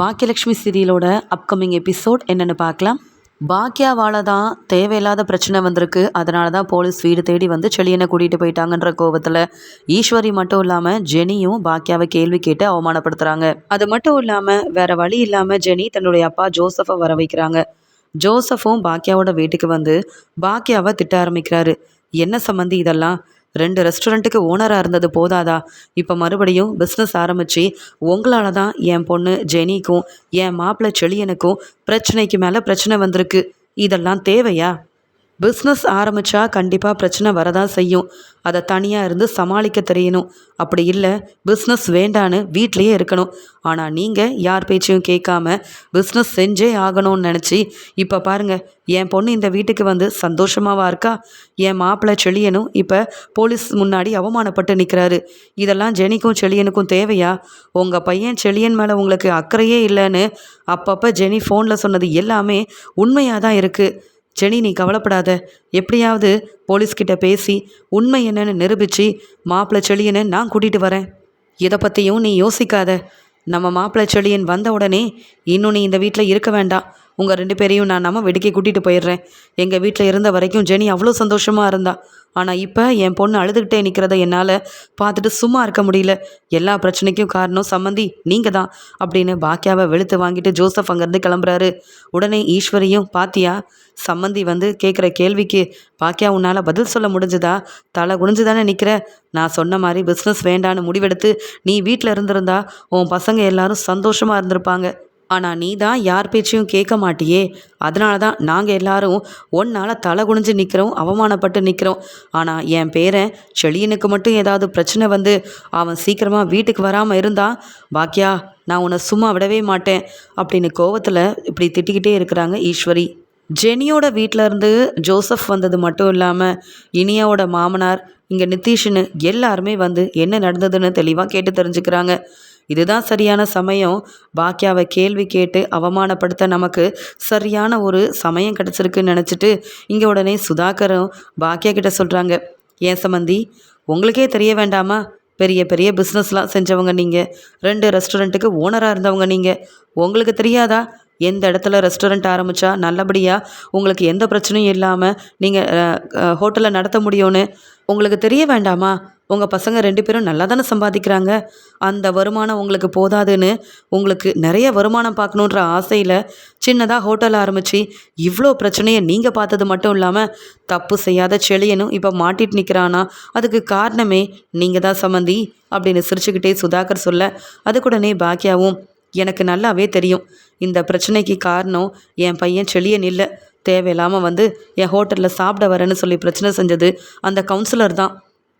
Bhagyalakshmi சீரியலோட upcoming episode என்னென்னு பார்க்கலாம். பாக்கியாவால் தான் தேவையில்லாத பிரச்சனை வந்திருக்கு. அதனால தான் போலீஸ் வீடு தேடி வந்து செழியனை கூட்டிகிட்டு போயிட்டாங்கன்ற கோபத்தில் ஈஸ்வரி மட்டும் இல்லாமல் ஜெனியும் பாக்கியாவை கேள்வி கேட்டு அவமானப்படுத்துகிறாங்க. அது மட்டும் இல்லாமல் வேற வழி இல்லாமல் ஜெனி தன்னுடைய அப்பா ஜோசஃபை வர வைக்கிறாங்க. ஜோசஃபும் பாக்கியாவோட வீட்டுக்கு வந்து பாக்கியாவை திட்ட ஆரம்பிக்கிறாரு. என்ன சம்மந்தி இதெல்லாம்? 2 ரெஸ்டாரண்ட்டுக்கு ஓனராக இருந்தது போதாதா? இப்போ மறுபடியும் பிஸ்னஸ் ஆரம்பித்து உங்களால் தான் என் பொண்ணு ஜெனிக்கும் என் மாப்பிள்ளை செழியனுக்கும் பிரச்சனைக்கு மேலே பிரச்சனை வந்திருக்கு. இதெல்லாம் தேவையா? பிஸ்னஸ் ஆரம்பித்தா கண்டிப்பாக பிரச்சனை வரதான் செய்யும். அதை தனியாக இருந்து சமாளிக்க தெரியணும். அப்படி இல்லை பிஸ்னஸ் வேண்டான்னு வீட்லேயே இருக்கணும். ஆனால் நீங்கள் யார் பேச்சையும் கேட்காம பிஸ்னஸ் செஞ்சே ஆகணும்னு நினச்சி இப்போ பாருங்கள், என் பொண்ணு இந்த வீட்டுக்கு வந்து சந்தோஷமாவா இருக்கா? என் மாப்பிள்ளை செழியனும் இப்போ போலீஸ் முன்னாடி அவமானப்பட்டு நிற்கிறாரு. இதெல்லாம் ஜெனிக்கும் செழியனுக்கும் தேவையா? உங்கள் பையன் செழியன் மேலே உங்களுக்கு அக்கறையே இல்லைன்னு அப்பப்போ ஜெனி ஃபோனில் சொன்னது எல்லாமே உண்மையாக தான் இருக்குது. ஜெனி, நீ கவலைப்படாத. எப்படியாவது போலீஸ்கிட்ட பேசி உண்மை என்னன்னு நிரூபித்து மாப்பிள்ளை செழியனை நான் கூட்டிகிட்டு வரேன். இதை பற்றியும் நீ யோசிக்காத. நம்ம மாப்பிள்ளை செழியன் வந்த உடனே இன்னும் நீ இந்த வீட்டில் இருக்க வேண்டாம். உங்கள் 2 பேரையும் நான் நம்ம வெடிக்க கூட்டிகிட்டு போயிடுறேன். எங்கள் வீட்டில் இருந்த வரைக்கும் ஜெனி அவ்வளோ சந்தோஷமாக இருந்தா. ஆனால் இப்போ என் பொண்ணு அழுதுகிட்டே நிற்கிறத என்னால் பார்த்துட்டு சும்மா இருக்க முடியல. எல்லா பிரச்சனைக்கும் காரணம் சம்மந்தி நீங்கள் தான் அப்படின்னு பாக்கியாவை வெளுத்து வாங்கிட்டு ஜோசப் அங்கேருந்து கிளம்புறாரு. உடனே ஈஸ்வரியும், பாத்தியா சம்மந்தி வந்து கேட்குற கேள்விக்கு பாக்கியா உன்னால் பதில் சொல்ல முடிஞ்சுதா? தலை குனிஞ்சு தானே நிற்கிற. நான் சொன்ன மாதிரி பிஸ்னஸ் வேண்டான்னு முடிவெடுத்து நீ வீட்டில் இருந்திருந்தா உன் பசங்க எல்லாரும் சந்தோஷமாக இருந்திருப்பாங்க. ஆனால் நீ தான் யார் பேச்சையும் கேட்க மாட்டியே. அதனால தான் நாங்கள் எல்லாரும் ஒன்னால் தலை குனிஞ்சு நிற்கிறோம், அவமானப்பட்டு நிற்கிறோம். ஆனால் என் பேரன் செழியனுக்கு மட்டும் ஏதாவது பிரச்சனை வந்து அவன் சீக்கிரமாக வீட்டுக்கு வராமல் இருந்தான், பாக்கியா நான் உன்னை சும்மா விடவே மாட்டேன் அப்படின்னு கோவத்தில் இப்படி திட்டிக்கிட்டே இருக்கிறாங்க ஈஸ்வரி. ஜெனியோட வீட்டிலேருந்து ஜோசப் வந்தது மட்டும் இல்லாமல் இனியாவோட மாமனார், இங்கே நிதிஷ்னு எல்லாருமே வந்து என்ன நடந்ததுன்னு தெளிவாக கேட்டு தெரிஞ்சுக்கிறாங்க. இதுதான் சரியான சமயம். பாக்கியாவை கேள்வி கேட்டு அவமானப்படுத்த நமக்கு சரியான ஒரு சமயம் கிடச்சிருக்குன்னு நினச்சிட்டு இங்கே உடனே சுதாகரும் பாக்கியா கிட்ட சொல்கிறாங்க, ஏன் சம்மந்தி உங்களுக்கே தெரிய வேண்டாமா? பெரிய பெரிய பிஸ்னஸ்லாம் செஞ்சவங்க நீங்கள், 2 ரெஸ்டாரண்ட்டுக்கு ஓனராக இருந்தவங்க நீங்கள். உங்களுக்கு தெரியாதா எந்த இடத்துல ரெஸ்டாரண்ட் ஆரம்பித்தா நல்லபடியாக உங்களுக்கு எந்த பிரச்சனையும் இல்லாமல் நீங்கள் ஹோட்டலை நடத்த முடியும்னு உங்களுக்கு தெரிய வேண்டாமா? உங்கள் பசங்க 2 பேரும் நல்லா தானே சம்பாதிக்கிறாங்க. அந்த வருமானம் உங்களுக்கு போதாதுன்னு உங்களுக்கு நிறைய வருமானம் பார்க்கணுன்ற ஆசையில் சின்னதாக ஹோட்டல் ஆரம்பித்து இவ்வளோ பிரச்சனையை நீங்கள் பார்த்தது மட்டும் இல்லாமல் தப்பு செய்யாத செழியனும் இப்போ மாட்டிட்டு நிற்கிறானா? அதுக்கு காரணமே நீங்கள் தான் சம்மந்தி அப்படின்னு சிரிச்சுக்கிட்டே சுதாகர் சொல்ல, அதுக்குடனே பாக்கியாவும், எனக்கு நல்லாவே தெரியும் இந்த பிரச்சனைக்கு காரணம் என் பையன் செழியன் இல்லை. தேவையில்லாமல் வந்து என் ஹோட்டலில் சாப்பிட வரேன்னு சொல்லி பிரச்சனை செஞ்சது அந்த கவுன்சிலர் தான்.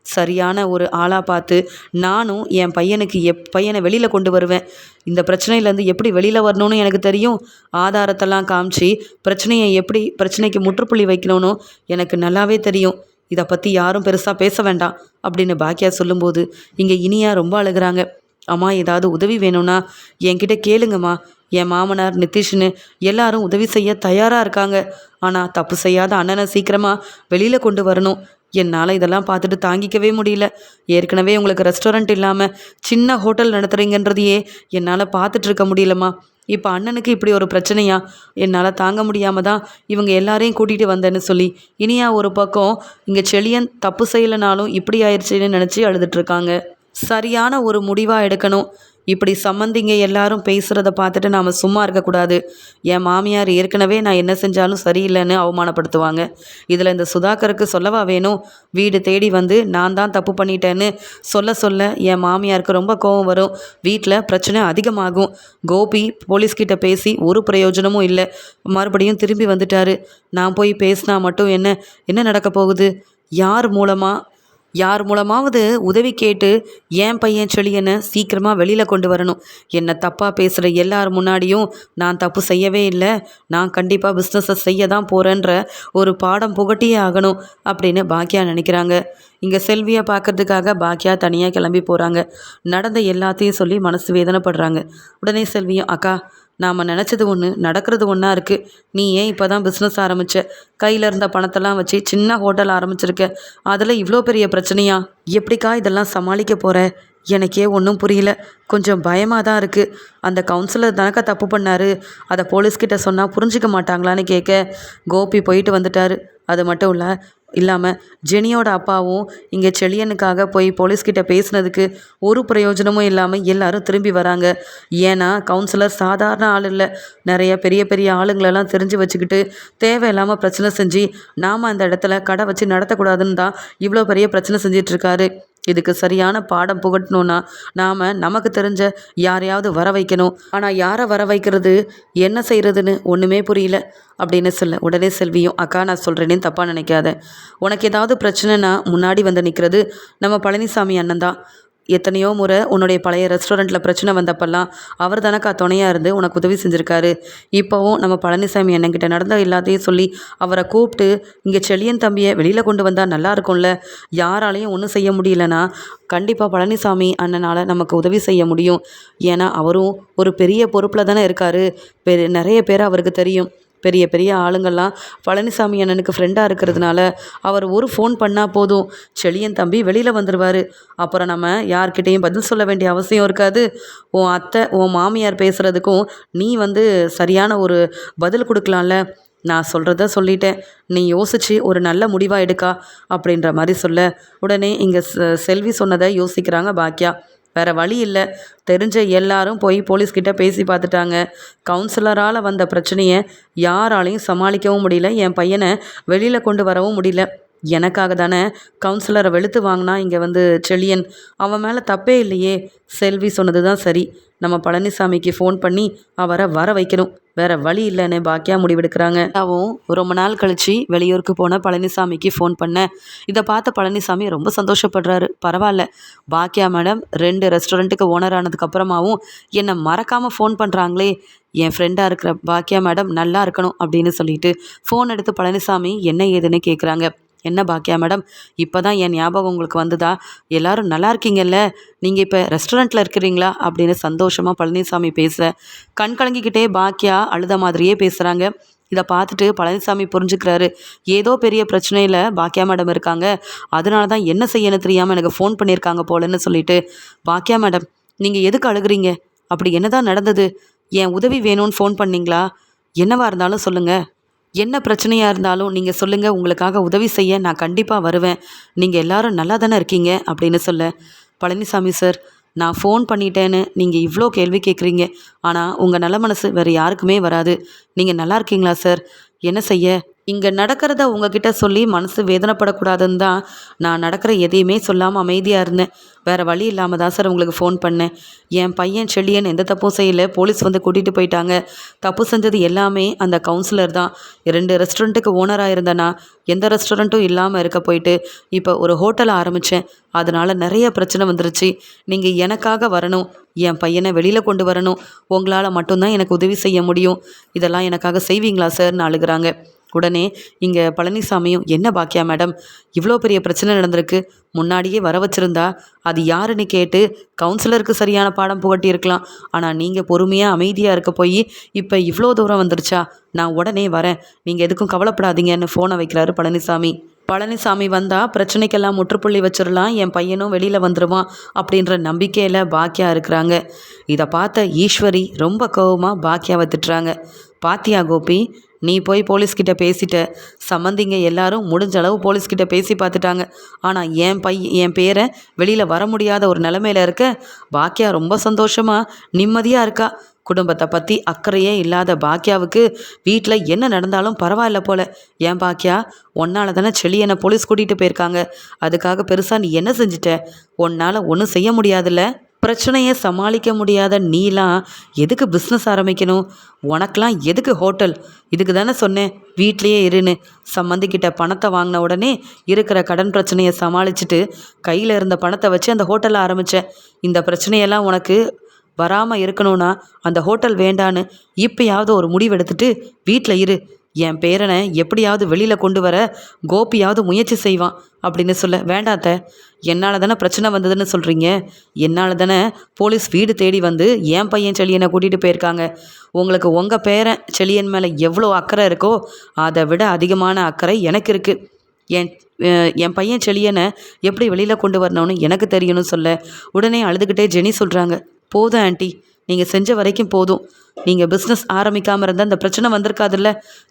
சரியான ஒரு ஆளாக பார்த்து நானும் என் பையனை வெளியில் கொண்டு வருவேன். இந்த பிரச்சனையிலேருந்து எப்படி வெளியில் வரணும்னு எனக்கு தெரியும். ஆதாரத்தெல்லாம் காமிச்சு பிரச்சனைக்கு முற்றுப்புள்ளி வைக்கணும்னு எனக்கு நல்லாவே தெரியும். இதை பற்றி யாரும் பெருசாக பேச வேண்டாம் அப்படின்னு பாக்கியா சொல்லும்போது இங்கே இனியா ரொம்ப அழுகிறாங்க. அம்மா, ஏதாவது உதவி வேணும்னா என்கிட்ட கேளுங்கம்மா. என் மாமனார் நிதிஷ்னு எல்லாரும் உதவி செய்ய தயாராக இருக்காங்க. ஆனால் தப்பு செய்யாத அண்ணனை சீக்கிரமாக வெளியில் கொண்டு வரணும். என்னால் இதெல்லாம் பார்த்துட்டு தாங்கிக்கவே முடியல. ஏற்கனவே உங்களுக்கு ரெஸ்டாரண்ட் இல்லாமல் சின்ன ஹோட்டல் நடத்துகிறீங்கன்றதையே என்னால் பார்த்துட்ருக்க முடியலம்மா. இப்போ அண்ணனுக்கு இப்படி ஒரு பிரச்சனையா? என்னால் தாங்க முடியாமல் தான் இவங்க எல்லாரையும் கூட்டிகிட்டு வந்தேன்னு சொல்லி இனியா ஒரு பக்கம் இங்கே செழியன் தப்பு செய்யலைனாலும் இப்படி ஆயிடுச்சுன்னு நினச்சி அழுதுட்ருக்காங்க. சரியான ஒரு முடிவாக எடுக்கணும். இப்படி சம்மந்திங்க எல்லாரும் பேசுகிறத பார்த்துட்டு நாம் சும்மா இருக்கக்கூடாது. என் மாமியார் ஏற்கனவே நான் என்ன செஞ்சாலும் சரியில்லைன்னு அவமானப்படுத்துவாங்க. இதில் இந்த சுதாகருக்கு சொல்லவா வேணும்? வீடு தேடி வந்து நான் தான் தப்பு பண்ணிட்டேன்னு சொல்ல என் மாமியாருக்கு ரொம்ப கோபம் வரும். வீட்டில் பிரச்சனை அதிகமாகும். கோபி போலீஸ்கிட்ட பேசி ஒரு பிரயோஜனமும் இல்லை. மறுபடியும் திரும்பி வந்துட்டாரு. நான் போய் பேசினா மட்டும் என்ன நடக்க போகுது? யார் மூலமாவது உதவி கேட்டு என் பையன் செழியனை சீக்கிரமாக வெளியில் கொண்டு வரணும். என்னை தப்பாக பேசுகிற எல்லார் முன்னாடியும் நான் தப்பு செய்யவே இல்லை, நான் கண்டிப்பாக பிஸ்னஸை செய்ய தான் போகிறேன்ற ஒரு பாடம் புகட்டியே ஆகணும் அப்படின்னு பாக்கியா நினைக்கிறாங்க. இங்கே செல்வியை பார்க்கறதுக்காக பாக்கியா தனியாக கிளம்பி போகிறாங்க. நடந்த எல்லாத்தையும் சொல்லி மனசு வேதனைப்படுறாங்க. உடனே செல்வியும், அக்கா நாம் நினச்சது ஒன்று நடக்கிறது ஒன்றா இருக்குது. நீ ஏன் இப்போ தான் பிஸ்னஸ் ஆரம்பித்த? கையில் இருந்த பணத்தெல்லாம் வச்சு சின்ன ஹோட்டல் ஆரம்பிச்சிருக்க. அதில் இவ்வளோ பெரிய பிரச்சனையா? எப்படிக்கா இதெல்லாம் சமாளிக்க போகிற? எனக்கே ஒன்றும் புரியல. கொஞ்சம் பயமாக தான் இருக்குது. அந்த கவுன்சிலர் தானக்கா தப்பு பண்ணாரு, அதை போலீஸ்கிட்ட சொன்னால் புரிஞ்சிக்க மாட்டாங்களான்னு கேட்க கோபி போயிட்டு வந்துட்டார். அது மட்டும் இல்லாமல் ஜெனியோட அப்பாவும் இங்கே செழியனுக்காக போய் போலீஸ்கிட்ட பேசினதுக்கு ஒரு பிரயோஜனமும் இல்லாமல் எல்லாரும் திரும்பி வராங்க. ஏன்னா கவுன்சிலர் சாதாரண ஆள் இல்லை, நிறைய பெரிய பெரிய ஆளுங்களெல்லாம் தெரிஞ்சு வச்சுக்கிட்டு தேவையில்லாமல் பிரச்சனை செஞ்சு நாம் அந்த இடத்துல கடை வச்சு நடத்தக்கூடாதுன்னு தான் இவ்வளோ பெரிய பிரச்சனை செஞ்சிட்ருக்காரு. இதுக்கு சரியான பாடம் புகட்டணும்னா நாம் நமக்கு தெரிஞ்ச யாரையாவது வர வைக்கணும். ஆனால் யாரை வர வைக்கிறது, என்ன செய்கிறதுன்னு ஒன்றுமே புரியல அப்படின்னு சொல்ல உடனே செல்வியும், அக்கா நான் சொல்கிறேன்னு தப்பாக நினைக்காத. உனக்கு ஏதாவது பிரச்சனைனா முன்னாடி வந்து நிற்கிறது நம்ம பழனிசாமி அண்ணன் தான். எத்தனையோ முறை உன்னுடைய பழைய ரெஸ்டாரண்ட்டில் பிரச்சனை வந்தப்பெல்லாம் அவர் தானக்கா துணையாக இருந்து உனக்கு உதவி செஞ்சுருக்காரு. இப்போவும் நம்ம பழனிசாமி அண்ணன்கிட்ட நடந்த எல்லாத்தையும் சொல்லி அவரை கூப்பிட்டு இங்கே செழியன் தம்பியை வெளியில் கொண்டு வந்தால் நல்லா இருக்கும்ல. யாராலையும் ஒன்றும் செய்ய முடியலன்னா கண்டிப்பாக பழனிசாமி அண்ணனால் நமக்கு உதவி செய்ய முடியும். ஏன்னா அவரும் ஒரு பெரிய பொறுப்பில் தானே இருக்கார். நிறைய பேர் அவருக்கு தெரியும். பெரிய பெரிய ஆளுங்கள்லாம் பழனிசாமி அண்ணனுக்கு ஃப்ரெண்டாக இருக்கிறதுனால அவர் ஒரு ஃபோன் பண்ணால் போதும், செழியன் தம்பி வெளியில் வந்துடுவார். அப்புறம் நம்ம யார்கிட்டையும் பதில் சொல்ல வேண்டிய அவசியம் இருக்காது. உன் அத்தை உன் மாமியார் பேசுகிறதுக்கும் நீ சரியான ஒரு பதில் கொடுக்கலாம்ல. நான் சொல்கிறத சொல்லிட்டேன், நீ யோசித்து ஒரு நல்ல முடிவாக எடுக்கா அப்படின்ற மாதிரி சொல்ல உடனே இங்கே செல்வி சொன்னதை யோசிக்கிறாங்க பாக்கியா. வேறு வழி இல்லை, தெரிஞ்ச எல்லாரும் போய் போலீஸ்கிட்ட பேசி பார்த்துட்டாங்க. கவுன்சிலரால் வந்த பிரச்சனையை யாராலையும் சமாளிக்கவும் முடியல, என் பையனை வெளியில் கொண்டு வரவும் முடியல. எனக்காக தானே கவுன்சிலரை வெளுத்து வாங்கினா இங்கே செழியன், அவன் மேலே தப்பே இல்லையே. செல்வி சொன்னது தான் சரி, நம்ம பழனிசாமிக்கு ஃபோன் பண்ணி அவரை வர வைக்கணும், வேற வழி இல்லைன்னு பாக்கியா முடிவெடுக்கிறாங்க. அவன் ரொம்ப நாள் கழித்து வெளியூருக்கு போன பழனிசாமிக்கு ஃபோன் பண்ண இதை பார்த்த பழனிசாமி ரொம்ப சந்தோஷப்படுறாரு. பரவாயில்ல, பாக்கியா மேடம் 2 ரெஸ்டாரண்ட்டுக்கு ஓனர் ஆனதுக்கப்புறமாவும் என்னை மறக்காமல் ஃபோன் பண்ணுறாங்களே, என் ஃப்ரெண்டாக இருக்கிற பாக்கியா மேடம் நல்லா இருக்கணும் அப்படின்னு சொல்லிட்டு ஃபோன் எடுத்து பழனிசாமி என்ன ஏதுன்னு கேட்குறாங்க. என்ன பாக்கியா மேடம், இப்போ தான் என் ஞாபகம் உங்களுக்கு வந்ததா? எல்லோரும் நல்லா இருக்கீங்கல்ல, நீங்கள் இப்போ ரெஸ்டாரண்ட்டில் இருக்கிறீங்களா அப்படின்னு சந்தோஷமாக பழனிசாமி பேச கண் கலங்கிக்கிட்டே பாக்கியா அழுத மாதிரியே பேசுகிறாங்க. இதை பார்த்துட்டு பழனிசாமி புரிஞ்சுக்கிறாரு, ஏதோ பெரிய பிரச்சனையில் பாக்கியா மேடம் இருக்காங்க, அதனால தான் என்ன செய்யணும் தெரியாமல் எனக்கு ஃபோன் பண்ணியிருக்காங்க போலன்னு சொல்லிட்டு, பாக்கியா மேடம் நீங்கள் எதுக்கு அழுகுறீங்க, அப்படி என்ன தான் நடந்தது, என் உதவி வேணும்னு ஃபோன் பண்ணிங்களா? என்னவா இருந்தாலும் சொல்லுங்கள், என்ன பிரச்சனையாக இருந்தாலும் நீங்கள் சொல்லுங்கள், உங்களுக்காக உதவி செய்ய நான் கண்டிப்பாக வருவேன், நீங்கள் எல்லாரும் நல்லா தானே இருக்கீங்க அப்படின்னு சொல்ல, பழனிசாமி சார் நான் ஃபோன் பண்ணிட்டேன்னு நீங்கள் இவ்வளோ கேள்வி கேட்குறீங்க, ஆனால் உங்கள் நல்ல மனசு வேறு யாருக்குமே வராது. நீங்கள் நல்லா இருக்கீங்களா சார்? என்ன செய்ய, இங்கே நடக்கிறத உங்ககிட்ட சொல்லி மனசு வேதனைப்படக்கூடாதுன்னு தான் நான் நடக்கிற எதையுமே சொல்லாமல் அமைதியாக இருந்தேன். வேறு வழி இல்லாமல் தான் சார் உங்களுக்கு ஃபோன் பண்ணேன். என் பையன் செழியன் எந்த தப்பும் செய்யலை, போலீஸ் கூட்டிகிட்டு போயிட்டாங்க. தப்பு செஞ்சது எல்லாமே அந்த கவுன்சிலர் தான். 2 ரெஸ்டாரண்ட்டுக்கு ஓனராக இருந்தேன்னா எந்த ரெஸ்டாரண்ட்டும் இல்லாமல் இருக்க போயிட்டு இப்போ ஒரு ஹோட்டலை ஆரம்பித்தேன். அதனால் நிறைய பிரச்சனை வந்துருச்சு. நீங்கள் எனக்காக வரணும், என் பையனை வெளியில் கொண்டு வரணும், உங்களால் மட்டும்தான் எனக்கு உதவி செய்ய முடியும். இதெல்லாம் எனக்காக செய்வீங்களா சார்னு அழுகிறாங்க. உடனே இங்கே பழனிசாமியும், என்ன பாக்கியா மேடம் இவ்வளோ பெரிய பிரச்சனை நடந்திருக்கு, முன்னாடியே வர வச்சுருந்தா அது யாருன்னு கேட்டு கவுன்சிலருக்கு சரியான பாடம் புகட்டியிருக்கலாம். ஆனால் நீங்கள் பொறுமையாக அமைதியாக இருக்க போய் இப்போ இவ்வளோ தூரம் வந்துருச்சா? நான் உடனே வரேன், நீங்கள் எதுக்கும் கவலைப்படாதீங்கன்னு ஃபோனை வைக்கிறாரு பழனிசாமி. பழனிசாமி வந்தால் பிரச்சனைக்கெல்லாம் முற்றுப்புள்ளி வச்சிடலாம், என் பையனும் வெளியில் வந்துடுவான் அப்படின்ற நம்பிக்கையில் பாக்கியா இருக்கிறாங்க. இதை பார்த்த ஈஸ்வரி ரொம்ப கோவமாக பாக்கியாவை திட்டுறாங்க. பாத்தியா கோபி, நீ போய் போலீஸ்கிட்ட பேசிட்ட, சம்மந்திங்க எல்லாரும் முடிஞ்ச அளவு போலீஸ்கிட்ட பேசி பார்த்துட்டாங்க, ஆனால் என் பேரை வெளியில் வர முடியாத ஒரு நிலமையில இருக்க பாக்கியா ரொம்ப சந்தோஷமாக நிம்மதியாக இருக்கா. குடும்பத்தை பற்றி அக்கறையே இல்லாத பாக்கியாவுக்கு வீட்டில் என்ன நடந்தாலும் பரவாயில்ல போல. ஏன் பாக்கியா, உன்னால் தானே செழியனை போலீஸ் கூட்டிகிட்டு போயிருக்காங்க, அதுக்காக பெருசாக நீ என்ன செஞ்சிட்ட? உன்னால் ஒன்றும் செய்ய முடியாதுல்ல. பிரச்சனையை சமாளிக்க முடியாத நீலாம் எதுக்கு பிஸ்னஸ் ஆரம்பிக்கணும்? உனக்கெலாம் எதுக்கு ஹோட்டல்? இதுக்கு தானே சொன்னேன் வீட்லேயே இருன்னு. சம்மந்திக்கிட்ட பணத்தை வாங்கின உடனே இருக்கிற கடன் பிரச்சனையை சமாளிச்சுட்டு கையில் இருந்த பணத்தை வச்சு அந்த ஹோட்டலை ஆரம்பித்தேன். இந்த பிரச்சனையெல்லாம் உனக்கு வராமல் இருக்கணும்னா அந்த ஹோட்டல் வேண்டான்னு இப்போயாவது ஒரு முடிவு எடுத்துட்டு வீட்டில் இரு. என் பேரனை எப்படியாவது வெளியில் கொண்டு வர கோபியாவது முயற்சி செய்வான் அப்படின்னு சொல்ல, வேண்டாத்த, என்னால் தானே பிரச்சனை வந்ததுன்னு சொல்கிறீங்க, என்னால் தானே போலீஸ் வீடு தேடி வந்து என் பையன் செழியனை கூட்டிகிட்டு போயிருக்காங்க. உங்களுக்கு உங்கள் பேரன் செழியன் மேலே எவ்வளோ அக்கறை இருக்கோ அதை விட அதிகமான அக்கறை எனக்கு இருக்குது. என் என் பையன் செழியனை எப்படி வெளியில் கொண்டு வரணும்னு எனக்கு தெரியணும்னு சொல்ல உடனே அழுதுகிட்டே ஜெனி சொல்கிறாங்க, போதும் ஆண்டி, நீங்கள் செஞ்ச வரைக்கும் போதும். நீங்கள் பிஸ்னஸ் ஆரம்பிக்காமல் இருந்தால் இந்த பிரச்சனை வந்திருக்காதுல்ல.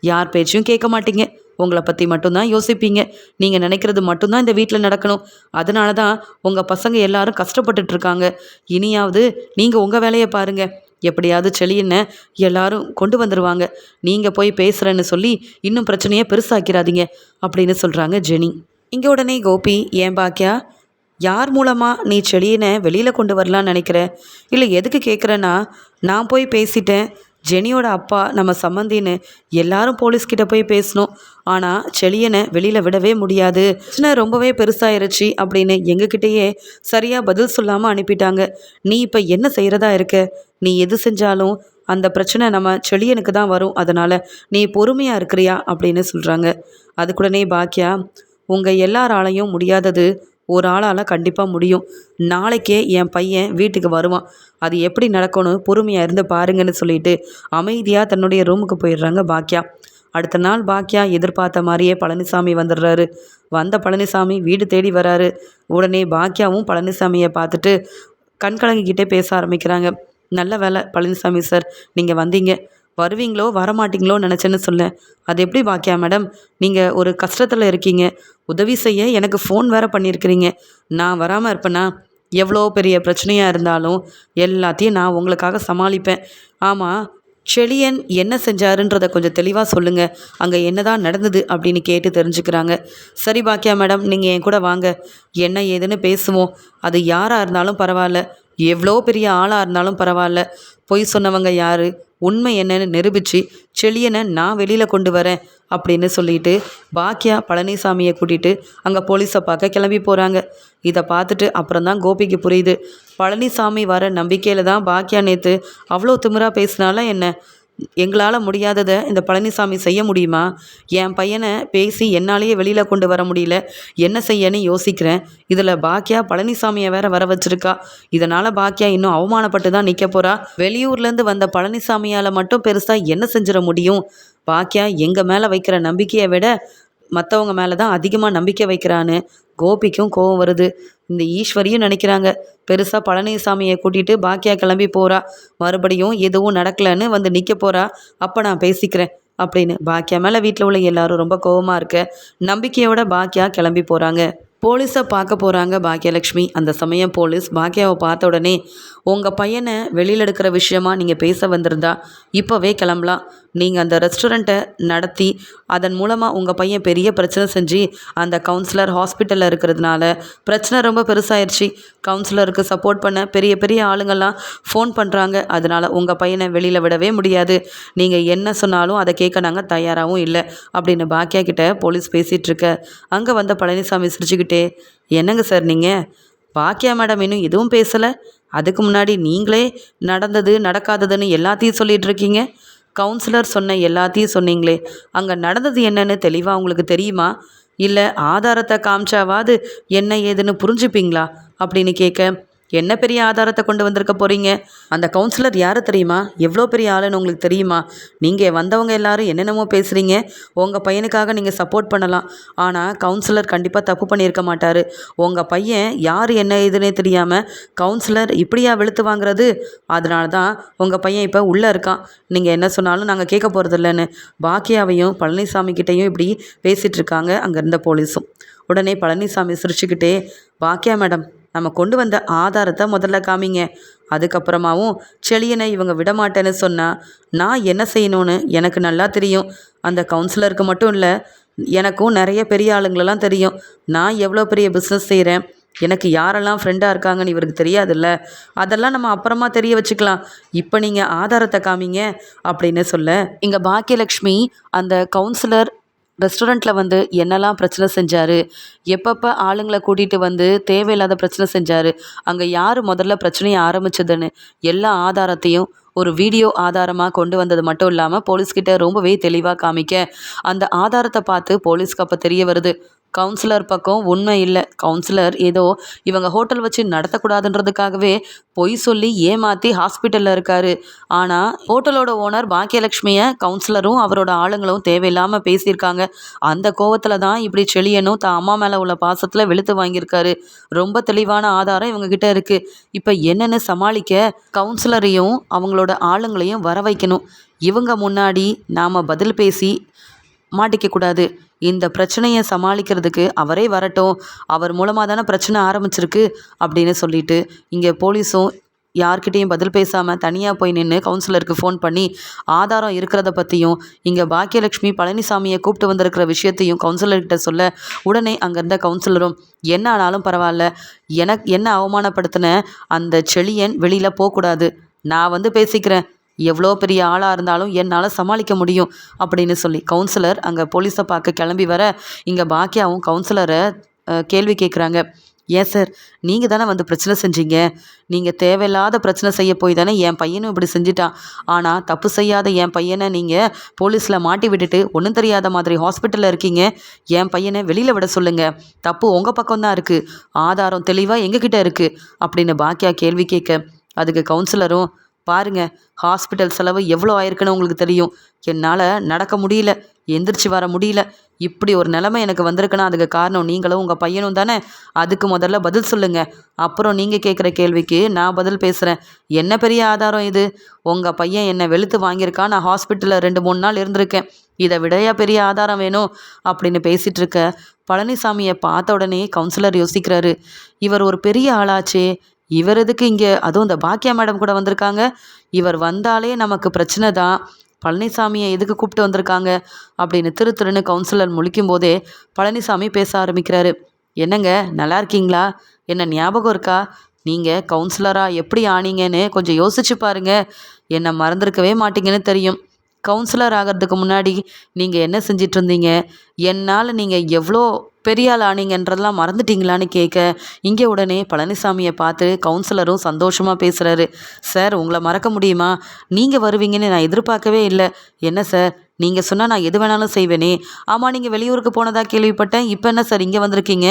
யார் பேச்சையும் கேட்க மாட்டீங்க, உங்களை பற்றி மட்டும்தான் யோசிப்பீங்க. நீங்கள் நினைக்கிறது மட்டும்தான் இந்த வீட்டில் நடக்கணும். அதனால தான் உங்கள் பசங்க எல்லாரும் கஷ்டப்பட்டுட்டு இருக்காங்க. இனியாவது நீங்கள் உங்கள் வேலையை பாருங்கள். எப்படியாவது செழியனை எல்லாரும் கொண்டு வந்துடுவாங்க. நீங்கள் போய் பேசுகிறேன்னு சொல்லி இன்னும் பிரச்சனையை பெருசாக்கிறாதீங்க அப்படின்னு சொல்கிறாங்க ஜெனி. இங்கே உடனே கோபி, ஏன் பாக்கியா, யார் மூலமாக நீ செழியனை வெளியில் கொண்டு வரலான்னு நினைக்கிற? இல்லை எதுக்கு கேட்குறேன்னா, நான் போய் பேசிட்டேன். ஜெனியோட அப்பா நம்ம சம்மந்தின்னு எல்லாரும் போலீஸ்கிட்ட போய் பேசணும். ஆனால் செழியனை வெளியில் விடவே முடியாது, பிரச்சனை ரொம்பவே பெருசாயிருச்சு அப்படின்னு எங்ககிட்டயே சரியாக பதில் சொல்லாமல் அனுப்பிட்டாங்க. நீ இப்போ என்ன செய்கிறதா இருக்க? நீ எது செஞ்சாலும் அந்த பிரச்சனை நம்ம செழியனுக்கு தான் வரும். அதனால் நீ பொறுமையாக இருக்கிறியா அப்படின்னு சொல்கிறாங்க. அதுக்குடனே பாக்கியா, உங்கள் எல்லாராலையும் முடியாதது ஒரு ஆளால் கண்டிப்பாக முடியும். நாளைக்கே என் பையன் வீட்டுக்கு வருவான். அது எப்படி நடக்கணும் பொறுமையாக இருந்து பாருங்கன்னு சொல்லிட்டு அமைதியாக தன்னுடைய ரூமுக்கு போயிடுறாங்க பாக்கியா. அடுத்த நாள் பாக்கியா எதிர்பார்த்த மாதிரியே பழனிசாமி வந்துடுறாரு. வந்த பழனிசாமி வீடு தேடி வராரு. உடனே பாக்கியாவும் பழனிசாமியை பார்த்துட்டு கண்கலங்கிக்கிட்டே பேச ஆரம்பிக்கிறாங்க. நல்ல வேலை பழனிசாமி சார், நீங்கள் வந்தீங்க. வருவீங்களோ வரமாட்டீங்களோ நினச்சேன்னு சொல்ல. அது எப்படி பாக்கியா மேடம், நீங்கள் ஒரு கஷ்டத்தில் இருக்கீங்க, உதவி செய்ய எனக்கு ஃபோன் வேறு பண்ணியிருக்கிறீங்க. நான் வராமல் இருப்பேனா? எவ்வளோ பெரிய பிரச்சனையாக இருந்தாலும் எல்லாத்தையும் நான் உங்களுக்காக சமாளிப்பேன். ஆமாம், செழியன் என்ன செஞ்சாருன்றதை கொஞ்சம் தெளிவாக சொல்லுங்கள். அங்கே என்ன தான் நடந்தது அப்படின்னு கேட்டு தெரிஞ்சுக்கிறாங்க. சரி பாக்கியா மேடம், நீங்கள் என் கூட வாங்க, என்ன ஏதுன்னு பேசுவோம். அது யாராக இருந்தாலும் பரவாயில்ல, எவ்வளோ பெரிய ஆளாக இருந்தாலும் பரவாயில்ல. பொய் சொன்னவங்க யார், உண்மை என்னன்னு நிரூபித்து செழியனை நான் வெளியில் கொண்டு வரேன் அப்படின்னு சொல்லிட்டு பாக்கியா பழனிசாமியை கூட்டிகிட்டு அங்கே போலீஸை பார்க்க கிளம்பி போகிறாங்க. இதை பார்த்துட்டு அப்புறம்தான் கோபிக்கு புரியுது, பழனிசாமி வர நம்பிக்கையில் தான் பாக்கியா நேற்று அவ்வளோ திமிராக பேசினால என்ன. எங்களால் முடியாததை இந்த பழனிசாமி செய்ய முடியுமா? என் பையனை பேசி என்னாலேயே வெளியில் கொண்டு வர முடியல, என்ன செய்யன்னு யோசிக்கிறேன். இதில் பாக்கியா பழனிசாமியை வேற வர வச்சிருக்கா. இதனால் பாக்கியா இன்னும் அவமானப்பட்டு தான் நிற்க போகிறா. வெளியூர்லேருந்து வந்த பழனிசாமியால் மட்டும் பெருசாக என்ன செஞ்சிட முடியும்? பாக்கியா எங்கள் மேலே வைக்கிற நம்பிக்கையை விட மற்றவங்க மேலே தான் அதிகமாக நம்பிக்கை வைக்கிறான்னு கோபிக்கும் கோபம் வருது. இந்த ஈஸ்வரியும் நினைக்கிறாங்க, பெருசாக பழனிசாமியை கூட்டிகிட்டு பாக்கியா கிளம்பி போகிறா, மறுபடியும் எதுவும் நடக்கலைன்னு வந்து நிற்க போகிறா, அப்போ நான் பேசிக்கிறேன் அப்படின்னு பாக்கியா மேலே வீட்டில் உள்ள எல்லாரும் ரொம்ப கோபமாக இருக்க நம்பிக்கையோட பாக்கியா கிளம்பி போகிறாங்க. போலீஸை பார்க்க போகிறாங்க பாக்கியலக்ஷ்மி. அந்த சமயம் போலீஸ் பாக்கியாவை பார்த்த உடனே, உங்கள் பையனை வெளியில் எடுக்கிற விஷயமா நீங்கள் பேச வந்திருந்தா இப்போவே கிளம்பலாம். நீங்கள் அந்த ரெஸ்டாரண்ட்டை நடத்தி அதன் மூலமாக உங்கள் பையன் பெரிய பிரச்சனை செஞ்சு அந்த கவுன்சிலர் ஹாஸ்பிட்டலில் இருக்கிறதுனால பிரச்சனை ரொம்ப பெருசாயிருச்சு. கவுன்சிலருக்கு சப்போர்ட் பண்ண பெரிய பெரிய ஆளுங்கள்லாம் ஃபோன் பண்ணுறாங்க. அதனால் உங்கள் பையனை வெளியில் விடவே முடியாது. நீங்கள் என்ன சொன்னாலும் அதை கேட்க நாங்கள் தயாராகவும் இல்லை அப்படின்னு பாக்கியா கிட்ட போலீஸ் பேசிகிட்ருக்க அங்கே வந்த பழனிசாமி சிரிச்சுக்கிட்டே, என்னங்க சார் நீங்கள், பாக்கியா மேடம் இன்னும் எதுவும் பேசலை, அதுக்கு முன்னாடி நீங்களே நடந்தது நடக்காததுன்னு எல்லாத்தையும் சொல்லிகிட்டு இருக்கீங்க. கவுன்சிலர் சொன்ன எல்லாத்தையும் சொன்னீங்களே, அங்கே நடந்தது என்னன்னு தெளிவாக உங்களுக்கு தெரியுமா? இல்லை ஆதாரத்தை காமிச்சாவாது என்ன ஏதுன்னு புரிஞ்சுப்பீங்களா அப்படின்னு கேட்க, என்ன பெரிய ஆதாரத்தை கொண்டு வந்திருக்க போகிறீங்க? அந்த கவுன்சிலர் யார் தெரியுமா? எவ்வளோ பெரிய ஆளுன்னு உங்களுக்கு தெரியுமா? நீங்கள் வந்தவங்க எல்லாரும் என்னென்னமோ பேசுகிறீங்க. உங்கள் பையனுக்காக நீங்கள் சப்போர்ட் பண்ணலாம், ஆனால் கவுன்சிலர் கண்டிப்பாக தப்பு பண்ணியிருக்க மாட்டார். உங்கள் பையன் யார் என்ன ஏதுன்னே தெரியாமல் கவுன்சிலர் இப்படியா வெளுத்து வாங்குறது? அதனால தான் உங்கள் பையன் இப்போ உள்ளே இருக்கான். நீங்கள் என்ன சொன்னாலும் நாங்கள் கேட்க போகிறதில்லன்னு பாக்கியாவையும் பழனிசாமி கிட்டேயும் இப்படி பேசிகிட்டு இருக்காங்க அங்கே இருந்த போலீஸும். உடனே பழனிசாமி சிரிச்சுக்கிட்டே, பாக்கியா மேடம், நம்ம கொண்டு வந்த ஆதாரத்தை முதல்ல காமிங்க, அதுக்கப்புறமாவும் செழியனை இவங்க விடமாட்டேன்னு சொன்னால் நான் என்ன செய்யணும்னு எனக்கு நல்லா தெரியும். அந்த கவுன்சிலருக்கு மட்டும் இல்லை, எனக்கும் நிறைய பெரிய ஆளுங்களெல்லாம் தெரியும். நான் எவ்வளோ பெரிய பிஸ்னஸ் செய்கிறேன், எனக்கு யாரெல்லாம் ஃப்ரெண்டாக இருக்காங்கன்னு இவருக்கு தெரியாதுல்ல. அதெல்லாம் நம்ம அப்புறமா தெரிய வச்சுக்கலாம். இப்போ நீங்கள் ஆதாரத்தை காமிங்க அப்படின்னு சொல்ல, இங்கே பாக்கியலக்ஷ்மி அந்த கவுன்சிலர் ரெஸ்டாரண்ட்டில் வந்து என்னெல்லாம் பிரச்சனை செஞ்சார், எப்பப்போ ஆளுங்களை கூட்டிகிட்டு வந்து தேவையில்லாத பிரச்சனை செஞ்சார், அங்கே யார் முதல்ல பிரச்சனையை ஆரம்பிச்சதுன்னு எல்லா ஆதாரத்தையும் ஒரு வீடியோ ஆதாரமாக கொண்டு வந்தது மட்டும் இல்லாமல் போலீஸ்கிட்ட ரொம்பவே தெளிவாக காமிக்க, அந்த ஆதாரத்தை பார்த்து போலீஸ்க்கு அப்போ தெரிய வருது, கவுன்சிலர் பக்கம் உண்மை இல்லை. கவுன்சிலர் ஏதோ இவங்க ஹோட்டல் வச்சு நடத்தக்கூடாதுன்றதுக்காகவே பொய் சொல்லி ஏமாற்றி ஹாஸ்பிட்டலில் இருக்காரு. ஆனால் ஹோட்டலோட ஓனர் பாக்கியலட்சுமியை கவுன்சிலரும் அவரோட ஆளுங்களும் தேவையில்லாமல் பேசியிருக்காங்க. அந்த கோவத்தில் தான் இப்படி செழியனும் தான் அம்மா மேலே உள்ள பாசத்தில் வெளுத்து வாங்கியிருக்காரு. ரொம்ப தெளிவான ஆதாரம் இவங்ககிட்ட இருக்குது. இப்போ என்னென்னு சமாளிக்க கவுன்சிலரையும் அவங்களோட ஆளுங்களையும் வர வைக்கணும். இவங்க முன்னாடி நாம் பதில் பேசி மாட்டிக்கக்கூடாது. இந்த பிரச்சனையை சமாளிக்கிறதுக்கு அவரே வரட்டும். அவர் மூலமாக தானே பிரச்சனை ஆரம்பிச்சிருக்கு அப்படின்னு சொல்லிட்டு இங்கே போலீஸும் யார்கிட்டையும் பதில் பேசாமல் தனியாக போய் நின்று கவுன்சிலருக்கு ஃபோன் பண்ணி ஆதாரம் இருக்கிறத பற்றியும் இங்கே பாக்கியலட்சுமி பழனிசாமியை கூப்பிட்டு வந்திருக்கிற விஷயத்தையும் கவுன்சிலர்கிட்ட சொல்ல உடனே அங்கே இருந்த கவுன்சிலரும் என்ன ஆனாலும் பரவாயில்ல, எனக்கு என்ன அவமானப்படுத்தின அந்த செழியன் வெளியில் போகக்கூடாது, நான் வந்து பேசிக்கிறேன், எவ்வளோ பெரிய ஆளாக இருந்தாலும் என்னால் சமாளிக்க முடியும் அப்படின்னு சொல்லி கவுன்சிலர் அங்கே போலீஸை பார்க்க கிளம்பி வர இங்கே பாக்கியாவும் கவுன்சிலரை கேள்வி கேட்குறாங்க. ஏன் சார், நீங்கள் தானே வந்து பிரச்சனை செஞ்சீங்க, நீங்கள் தேவையில்லாத பிரச்சனை செய்ய போய் தானே என் பையனும் இப்படி செஞ்சிட்டான். ஆனால் தப்பு செய்யாத என் பையனை நீங்கள் போலீஸில் மாட்டி விட்டுட்டு ஒன்றும் தெரியாத மாதிரி ஹாஸ்பிட்டலில் இருக்கீங்க. என் பையனை வெளியில் விட சொல்லுங்கள், தப்பு உங்கள் பக்கம்தான் இருக்குது, ஆதாரம் தெளிவாக எங்ககிட்ட இருக்குது அப்படின்னு பாக்கியா கேள்வி கேட்க அதுக்கு கவுன்சிலரும் பாருங்க, ஹாஸ்பிட்டல் செலவு எவ்வளோ ஆயிருக்குன்னு உங்களுக்கு தெரியும், என்னால் நடக்க முடியல, எந்திரிச்சு வர முடியல, இப்படி ஒரு நிலைமை எனக்கு வந்திருக்குன்னா அதுக்கு காரணம் நீங்களும் உங்கள் பையனும் தானே, அதுக்கு முதல்ல பதில் சொல்லுங்கள், அப்புறம் நீங்கள் கேட்குற கேள்விக்கு நான் பதில் பேசுகிறேன். என்ன பெரிய ஆதாரம் இது, உங்கள் பையன் என்னை வெளுத்து வாங்கியிருக்கான், நான் ஹாஸ்பிட்டலில் 2-3 நாள் இருந்திருக்கேன், இதை விடையா பெரிய ஆதாரம் வேணும் அப்படின்னு பேசிகிட்டு இருக்க பழனிசாமியை பார்த்த உடனே கவுன்சிலர் யோசிக்கிறாரு. இவர் ஒரு பெரிய ஆளாச்சே, இவர் எதுக்கு இங்கே, அதுவும் இந்த பாக்கியா மேடம் கூட வந்திருக்காங்க, இவர் வந்தாலே நமக்கு பிரச்சனை தான், பழனிசாமியை எதுக்கு கூப்பிட்டு வந்திருக்காங்க அப்படின்னு திருன்னு கவுன்சிலர் முழிக்கும் போதே பழனிசாமி பேச ஆரம்பிக்கிறாரு. என்னங்க, நல்லா இருக்கீங்களா, என்ன ஞாபகம் இருக்கா, நீங்கள் கவுன்சிலராக எப்படி ஆனீங்கன்னு கொஞ்சம் யோசிச்சு பாருங்க, என்னை மறந்துருக்கவே மாட்டீங்கன்னு தெரியும். கவுன்சிலர் ஆகிறதுக்கு முன்னாடி நீங்கள் என்ன செஞ்சிட்டு இருந்தீங்க, என்னால் நீங்கள் எவ்வளோ பெரிய ஆள் ஆனீங்கன்றதெல்லாம் மறந்துட்டீங்களான்னு கேட்க இங்கே உடனே பழனிசாமியை பார்த்து கவுன்சிலரும் சந்தோஷமாக பேசுகிறாரு. சார், உங்களை மறக்க முடியுமா, நீங்கள் வருவீங்கன்னு நான் எதிர்பார்க்கவே இல்லை. என்ன சார், நீங்கள் சொன்னால் நான் எது வேணாலும் செய்வேனே. ஆமாம், நீங்கள் வெளியூருக்கு போனதாக கேள்விப்பட்டேன், இப்போ என்ன சார் இங்கே வந்திருக்கீங்க,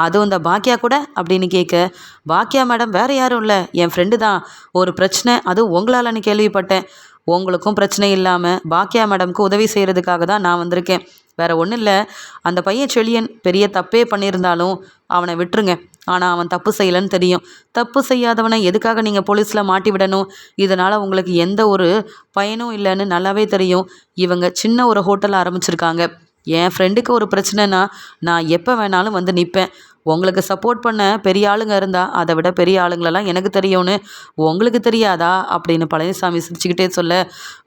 அதுவும் இந்த பாக்கியா கூட அப்படின்னு கேட்க பாக்கியா மேடம் வேறு யாரும் இல்லை, என் ஃப்ரெண்டு தான், ஒரு பிரச்சனை அதுவும் உங்களாலன்னு கேள்விப்பட்டேன், உங்களுக்கும் பிரச்சனை இல்லாமல் பாக்கியா மேடம்க்கு உதவி செய்கிறதுக்காக தான் நான் வந்திருக்கேன், வேறு ஒன்றும் இல்லை. அந்த பையன் செழியன் பெரிய தப்பே பண்ணியிருந்தாலும் அவனை விட்டுருங்க, ஆனால் அவன் தப்பு செய்யலைன்னு தெரியும், தப்பு செய்யாதவனை எதுக்காக நீங்கள் போலீஸில் மாட்டி விடணும், இதனால் உங்களுக்கு எந்த ஒரு பயனும் இல்லைன்னு நல்லாவே தெரியும். இவங்க சின்ன ஒரு ஹோட்டல் ஆரம்பிச்சிருக்காங்க, என் ஃப்ரெண்டுக்கு ஒரு பிரச்சனைனா நான் எப்போ வேணாலும் வந்து நிற்பேன், உங்களுக்கு சப்போர்ட் பண்ண பெரிய ஆளுங்க இருந்தால் அதை விட பெரிய ஆளுங்களெல்லாம் எனக்கு தெரியும்னு உங்களுக்கு தெரியாதா அப்படின்னு பழனிசாமி சிரிச்சுக்கிட்டே சொல்ல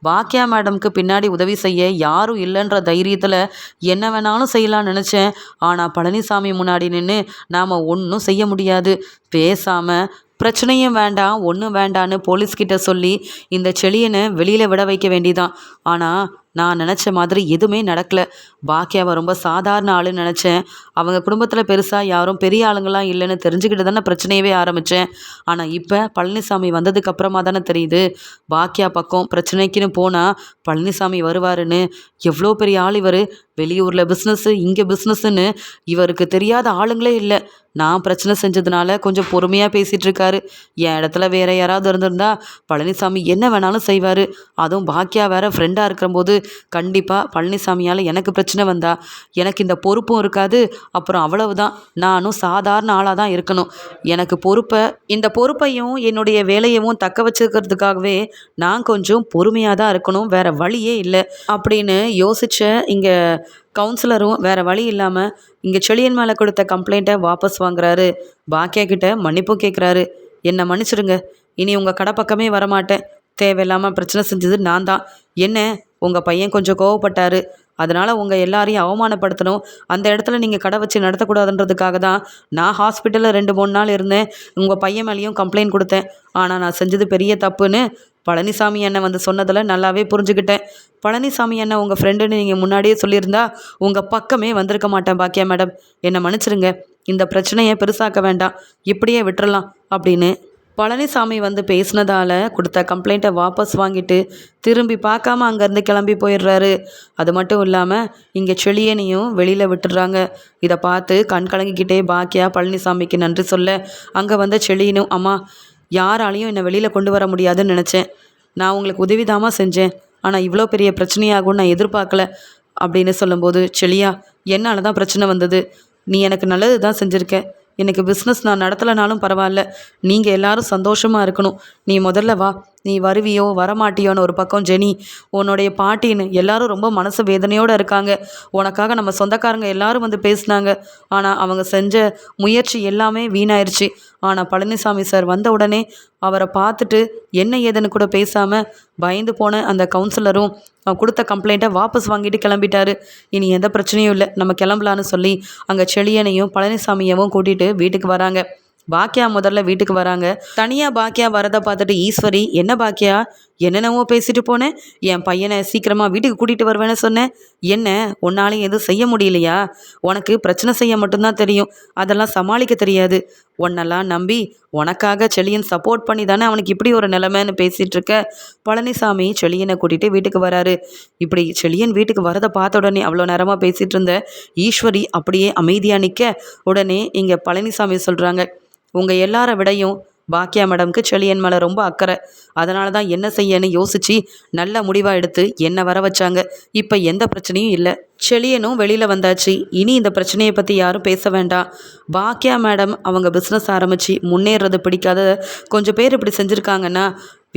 பாக்கியா மேடம்க்கு பின்னாடி உதவி செய்ய யாரும் இல்லைன்ற தைரியத்தில் என்ன வேணாலும் செய்யலாம்னு நினச்சேன். ஆனால் பழனிசாமி முன்னாடி நின்று நாம் ஒன்றும் செய்ய முடியாது, பேசாமல் பிரச்சனையும் வேண்டாம் ஒன்றும் வேண்டான்னு போலீஸ்கிட்ட சொல்லி இந்த செழியனை வெளியில் விட வைக்க வேண்டிதான். ஆனால் நான் நினச்ச மாதிரி எதுவுமே நடக்கலை. பாக்கியாவை ரொம்ப சாதாரண ஆளுன்னு நினச்சேன், அவங்க குடும்பத்தில் பெருசாக யாரும் பெரிய ஆளுங்களாம் இல்லைன்னு தெரிஞ்சுக்கிட்டு தானே பிரச்சனையவே ஆரம்பித்தேன். ஆனால் இப்போ பழனிசாமி வந்ததுக்கு அப்புறமா தானே தெரியுது பாக்கியா பக்கம் பிரச்சனைக்குன்னு போனால் பழனிசாமி வருவாருன்னு. எவ்வளோ பெரிய ஆள் இவர், வெளியூரில் பிஸ்னஸ்ஸு இங்கே பிஸ்னஸ்ஸுன்னு இவருக்கு தெரியாத ஆளுங்களே இல்லை. நான் பிரச்சனை செஞ்சதுனால கொஞ்சம் பொறுமையாக பேசிகிட்டு இருக்காரு. என் இடத்துல வேறு யாராவது இருந்திருந்தா பழனிசாமி என்ன வேணாலும் செய்வார். அதுவும் பாக்கியா வேறு ஃப்ரெண்டாக இருக்கிறபோது கண்டிப்பாக பழனிசாமியால் எனக்கு பிரச்சனை வந்தா எனக்கு இந்த பொறுப்பும் இருக்காது. அப்புறம் அவ்வளவுதான், நானும் சாதாரண ஆளாக தான் இருக்கணும். எனக்கு இந்த பொறுப்பையும் என்னுடைய வேலையவும் தக்க வச்சுக்கிறதுக்காகவே நான் கொஞ்சம் பொறுமையாக தான் இருக்கணும், வேறு வழியே இல்லை அப்படின்னு யோசித்த இங்கே கவுன்சிலரும் வேறு வழி இல்லாமல் இங்கே செழியன் மேலே கொடுத்த கம்ப்ளைண்ட்டை வாபஸ் வாங்குறாரு. பாக்கியா கிட்ட மன்னிப்பும் கேட்குறாரு. என்னை மன்னிச்சிடுங்க, இனி உங்கள் கடை பக்கமே வரமாட்டேன், தேவையில்லாமல் பிரச்சனை செஞ்சது நான் தான். என்ன, உங்கள் பையன் கொஞ்சம் கோவப்பட்டார், அதனால் உங்கள் எல்லாரையும் அவமானப்படுத்தணும், அந்த இடத்துல நீங்கள் கடை வச்சு நடத்தக்கூடாதுன்றதுக்காக தான் நான் ஹாஸ்பிட்டலில் 2-3 நாள் இருந்தேன், உங்கள் பையன் மேலேயும் கம்ப்ளைண்ட் கொடுத்தேன். ஆனால் நான் செஞ்சது பெரிய தப்புன்னு பழனிசாமி அண்ணன் வந்து சொன்னதில் நல்லாவே புரிஞ்சுக்கிட்டேன். பழனிசாமி அண்ணன் உங்கள் ஃப்ரெண்டுன்னு நீங்கள் முன்னாடியே சொல்லியிருந்தா உங்கள் பக்கமே வந்திருக்க மாட்டேன் பாக்கியா மேடம், என்னை மன்னிச்சிருங்க, இந்த பிரச்சனையை பெருசாக்க வேண்டாம், இப்படியே விட்டுறலாம் அப்படின்னு பழனிசாமி வந்து பேசினதால கொடுத்த கம்ப்ளைண்ட்டை வாபஸ் வாங்கிட்டு திரும்பி பார்க்காம அங்கேருந்து கிளம்பி போயிடுறாரு. அது மட்டும் இல்லாமல் இங்கே செழியனையும் வெளியில் விட்டுடுறாங்க. இதை பார்த்து கண் கலங்கிக்கிட்டே பாக்கியா பழனிசாமிக்கு நன்றி சொல்ல அங்கே வந்த செழியனும், அம்மா யாராலையும் என்னை வெளியில் கொண்டு வர முடியாதுன்னு நினச்சேன். நான் உங்களுக்கு உதவிதாம்மா செஞ்சேன். ஆனால் இவ்வளோ பெரிய பிரச்சனையாகும்னு நான் எதிர்பார்க்கல அப்படின்னு சொல்லும்போது, செழியா என்னால் தான் பிரச்சனை வந்தது. நீ எனக்கு நல்லது தான் செஞ்சுருக்க. எனக்கு பிஸ்னஸ் நான் நடத்தலைனாலும் பரவாயில்ல, நீங்கள் எல்லாரும் சந்தோஷமாக இருக்கணும். நீ முதல்ல வா. நீ வருவியோ வரமாட்டியோன்னு ஒரு பக்கம் ஜெனி, உன்னுடைய பாட்டின்னு எல்லாரும் ரொம்ப மனசு வேதனையோடு இருக்காங்க. உனக்காக நம்ம சொந்தக்காரங்க எல்லாரும் வந்து பேசினாங்க. ஆனால் அவங்க செஞ்ச முயற்சி எல்லாமே வீணாயிருச்சு. ஆனால் பழனிசாமி சார் வந்த உடனே அவரை பார்த்துட்டு என்ன ஏதுன்னு கூட பேசாமல் பயந்து போன அந்த கவுன்சிலரும் கொடுத்த கம்ப்ளைண்ட்டை வாபஸ் வாங்கிட்டு கிளம்பிட்டாரு. இனி எந்த பிரச்சனையும் இல்லை, நம்ம கிளம்பலான்னு சொல்லி அங்கே செழியனையும் பழனிசாமியவும் கூட்டிகிட்டு வீட்டுக்கு வராங்க. பாக்கியா முதல்ல வீட்டுக்கு வராங்க. தனியாக பாக்கியா வரதை பார்த்துட்டு ஈஸ்வரி, என்ன பாக்கியா என்னென்னவோ பேசிட்டு போனேன், என் பையனை சீக்கிரமாக வீட்டுக்கு கூட்டிகிட்டு வருவேன்னு சொன்னேன். என்ன உன்னாலையும் எதுவும் செய்ய முடியலையா? உனக்கு பிரச்சனை செய்ய மட்டும்தான் தெரியும், அதெல்லாம் சமாளிக்க தெரியாது. உன்னெல்லாம் நம்பி உனக்காக செழியன் சப்போர்ட் பண்ணி தானே அவனுக்கு இப்படி ஒரு நிலைமைன்னு பேசிகிட்டு இருக்க. பழனிசாமி செழியனை கூட்டிகிட்டு வீட்டுக்கு வராரு. இப்படி செழியன் வீட்டுக்கு வரதை பார்த்த உடனே அவ்வளோ நேரமாக பேசிகிட்டு இருந்த ஈஸ்வரி அப்படியே அமைதியாக நிற்க, உடனே இங்கே பழனிசாமி சொல்கிறாங்க, உங்கள் எல்லார விடையும் பாக்கியா மேடம்க்கு செழியன் மேலே ரொம்ப அக்கறை. அதனால தான் என்ன செய்யன்னு யோசித்து நல்ல முடிவாக எடுத்து என்னை வர வச்சாங்க. இப்போ எந்த பிரச்சனையும் இல்லை. செழியனும் வெளியில் வந்தாச்சு. இனி இந்த பிரச்சனையை பற்றி யாரும் பேச வேண்டாம். பாக்கியா மேடம் அவங்க பிஸ்னஸ் ஆரம்பித்து முன்னேறது பிடிக்காத கொஞ்சம் பேர் இப்படி செஞ்சுருக்காங்கன்னா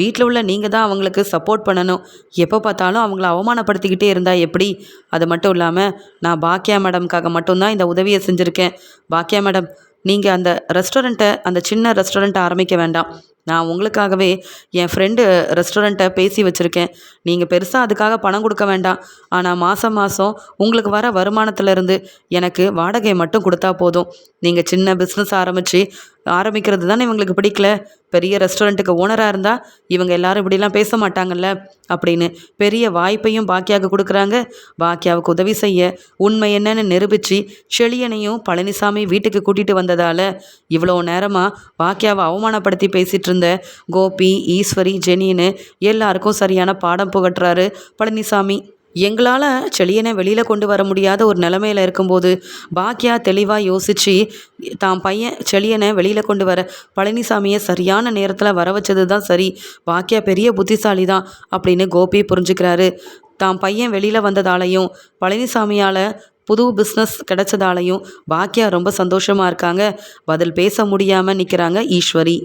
வீட்டில் உள்ள நீங்கள் தான் அவங்களுக்கு சப்போர்ட் பண்ணணும். எப்போ பார்த்தாலும் அவங்கள அவமானப்படுத்திக்கிட்டே இருந்தால் எப்படி? அது மட்டும் இல்லாமல் நான் பாக்கியா மேடம்காக மட்டும்தான் இந்த உதவியை செஞ்சுருக்கேன். பாக்கியா மேடம், நீங்கள் அந்த ரெஸ்டாரண்ட்டை, அந்த சின்ன ரெஸ்டாரண்ட்டை ஆரம்பிக்க வேண்டாம். நான் உங்களுக்காகவே என் ஃப்ரெண்டு ரெஸ்டாரண்ட்டை பேசி வச்சுருக்கேன். நீங்கள் பெருசாக அதுக்காக பணம் கொடுக்க வேண்டாம். ஆனால் மாதம் உங்களுக்கு வர வருமானத்திலேருந்து எனக்கு வாடகை மட்டும் கொடுத்தா போதும். நீங்கள் சின்ன பிஸ்னஸ் ஆரம்பிக்கிறது தானே இவங்களுக்கு பிடிக்கல. பெரிய ரெஸ்டாரண்ட்டுக்கு ஓனராக இருந்தால் இவங்க எல்லாரும் இப்படிலாம் பேச மாட்டாங்கல்ல அப்படின்னு பெரிய வாய்ப்பையும் பாக்கியாவுக்கு கொடுக்குறாங்க. பாக்கியாவுக்கு உதவி செய்ய உண்மை என்னன்னு நிரூபித்து செழியனையும் பழனிசாமி வீட்டுக்கு கூட்டிகிட்டு வந்ததால் இவ்வளோ நேரமாக பாக்கியாவை அவமானப்படுத்தி பேசிகிட்டு இருந்த கோபி, ஈஸ்வரி, ஜெனின்னு எல்லாருக்கும் சரியான பாடம் புகட்டுறாரு பழனிசாமி. எங்களால் செழியனை வெளியில் கொண்டு வர முடியாத ஒரு நிலமையில் இருக்கும்போது பாக்கியா தெளிவாக யோசித்து தான் பையன் செழியனை வெளியில் கொண்டு வர பழனிசாமியை சரியான நேரத்தில் வர வச்சது தான் சரி. பாக்கியா பெரிய புத்திசாலி தான் அப்படின்னு கோபி புரிஞ்சுக்கிறாரு. தான் பையன் வெளியில் வந்ததாலையும் பழனிசாமியால் புது பிஸ்னஸ் கிடைச்சதாலையும் பாக்கியா ரொம்ப சந்தோஷமாக இருக்காங்க. பதில் பேச முடியாமல் நிற்கிறாங்க ஈஸ்வரி.